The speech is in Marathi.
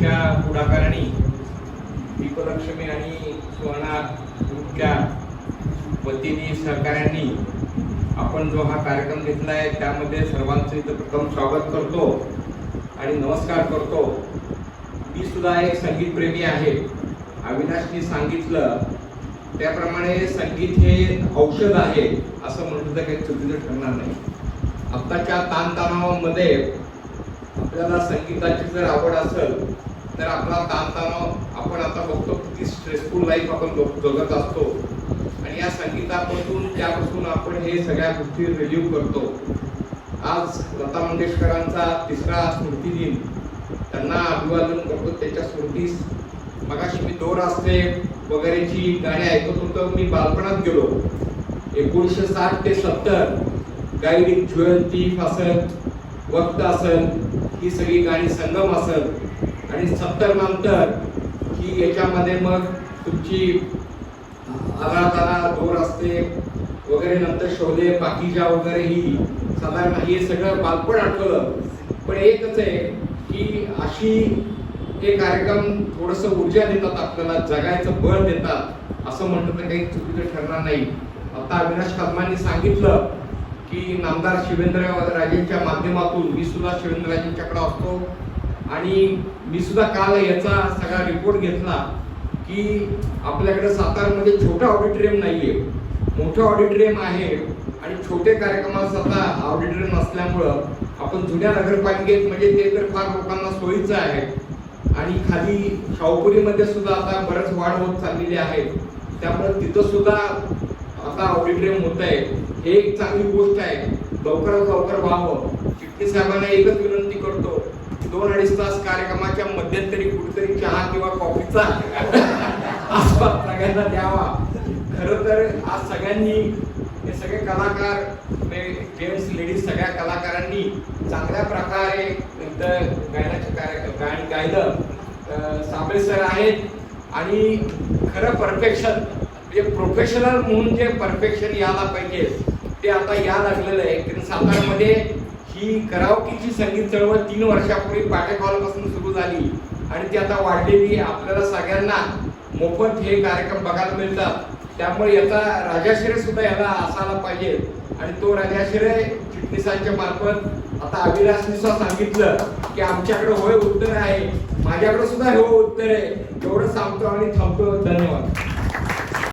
ग्रुपच्या पुढाकाराने दीपलक्ष्मी आणि सुवर्णा ग्रुपच्या वतीने सहकाऱ्यांनी आपण जो हा कार्यक्रम घेतला आहे त्यामध्ये सर्वांचं इथं प्रथम स्वागत करतो आणि नमस्कार करतो। मी सुद्धा एक संगीत प्रेमी आहे। अविनाशनी सांगितलं त्याप्रमाणे संगीत हे औषध आहे असं म्हणलं तर काही चुकीचं ठरणार नाही। आत्ताच्या ताणतणावामध्ये आपल्याला संगीताची जर आवड असेल तर आपला ताणतणाव आपण आता बघतो किती स्ट्रेसफुल लाईफ आपण जगत असतो आणि या संगीतापासून त्यापासून आपण हे सगळ्या गोष्टी रिलीव्ह करतो। आज लता मंगेशकरांचा 3रा स्मृती दिन, त्यांना अभिवादन करतो त्यांच्या स्मृतीस। मगाशी मी 2 रस्ते वगैरेची गाणी ऐकत होतो। मी बालपणात गेलो 1960 ते 70 गाईड ज्वेलती असेल, वक्त असेल, ही सगळी गाणी संगम असेल आणि 70 नंतर ही याच्यामध्ये मग तुमची आला 2 रस्ते वगैरे नंतर शोले बाकीच्या वगैरे ही साधारण हे सगळं बालपण आठवलं। पण एकच आहे की अशी हे कार्यक्रम थोडस ऊर्जा देतात, आपल्याला जगायचं बळ देतात असं म्हणतं तर काही चुकीचं ठरणार नाही। आता अविनाश कदमांनी सांगितलं की नामदार शिवेंद्रराजेंच्या माध्यमातून मी सुद्धा शिवेंद्रराजेंच्याकडे असतो आणि मी सुद्धा काल याचा सगळा रिपोर्ट घेतला की आपल्याकडे सातारमध्ये छोटा ऑडिटोरियम नाहीये, मोठं ऑडिटोरियम आहे आणि छोटे कार्यक्रमाला सुद्धा ऑडिटोरियम नसल्यामुळं आपण जुन्या नगरपालिकेत म्हणजे ते तर फार लोकांना सोयीचं आहे आणि खाली शाहूपुरीमध्ये सुद्धा आता बरंच वाढ होत चाललेली आहे, त्यामुळे तिथं सुद्धा आता ऑडिटोरियम होत आहे। हे एक चांगली गोष्ट आहे, लवकरात लवकर व्हावं। चिटणीस साहेबांना एकच विनंती करतो 2-2.5 तास कार्यक्रमाच्या मध्यंतरी कुठेतरी चहा किंवा कॉफीचा आस्वाद सगळ्यांना द्यावा। खरं तर आज सगळ्यांनी हे सगळे कलाकार जेंट्स लेडीज सगळ्या कलाकारांनी चांगल्या प्रकारे गायनाचे कार्यक्रम गायलं। साबळे सर आहेत आणि खरं परफेक्शन म्हणजे प्रोफेशनल म्हणून जे परफेक्शन यायला पाहिजे ते आता या लागलेलं आहे। कारण सातारमध्ये ही कराओकेची संगीत चळवळ 3 वर्षापूर्वी पाटेक हॉलपासून सुरू झाली आणि ती आता वाढलेली आहे। आपल्याला सगळ्यांना मोफत हे कार्यक्रम बघायला मिळतात, त्यामुळे याचा राजाश्रय सुद्धा याला असायला पाहिजे आणि तो राजाश्रय चिटणीसांच्या मार्फत आता अविनाशने सुद्धा सांगितलं की आमच्याकडे होय उत्तर आहे, माझ्याकडे सुद्धा हो उत्तर आहे। एवढं सांगतो आणि थांबतो। धन्यवाद।